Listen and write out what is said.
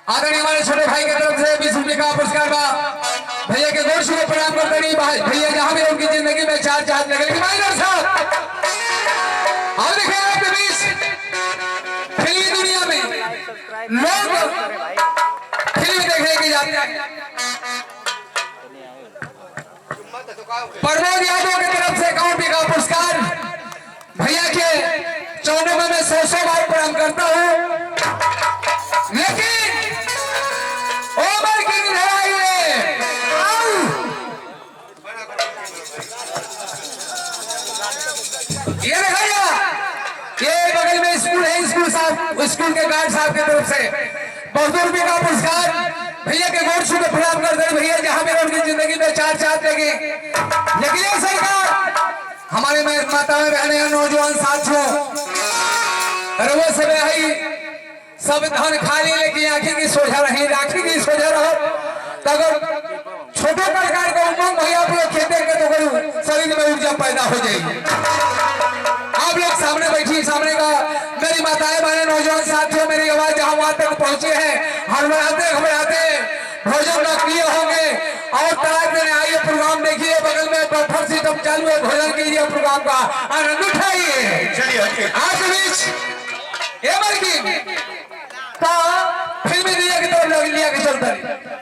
आदरणीय हमारे छोटे भाई की तरफ से 20 रुपये का पुरस्कार बा। भैया के गोर छू प्रणाम करते नहीं भाई। भैया जहाँ भी उनकी जिंदगी में चार चांद लगे साहब। और देखिए आपके बीच फिल्मी दुनिया में लोग फिल्म देखने के जाते हैं। प्रमोद यादव की तरफ से 1 रुपये का पुरस्कार। भैया के चौने में मैं 100 बार प्रणाम करता हूँ। लेकिन ओवर किंग ये भैया, ये बगल में स्कूल है, स्कूल साहब, स्कूल के गार्ड साहब की तरफ से 200 रुपये का पुरस्कार। भैया के गोर छू के प्रणाम करते हैं। भैया जहां भी उनकी जिंदगी में चार चांद लगे। लेकिन ये सरकार हमारे में माताएं बहने नौजवान साथियों रवो से भाई सब धन खाली लेकिन आंखें की सोझा रही, राखी की सोझा रहो। अगर छोटे प्रकार का उमंग भैया आप लोग खेते के तो करूँ शरीर में ऊर्जा पैदा हो जाएगी। आप लोग सामने बैठी, सामने का मेरी माताएं बहने नौजवान साथियों, मेरी आवाज जहां वहां तक पहुंचे हैं। घबराते भोजन न किए होंगे और तलाक देने आइए, प्रोग्राम देखिए। बगल में बफर सिस्टम चालू है, भोजन कीजिए, प्रोग्राम का आनंद उठाइए। चलिए आपके बीच फिल्मी दुनिया की तरफ लिया के चलता है।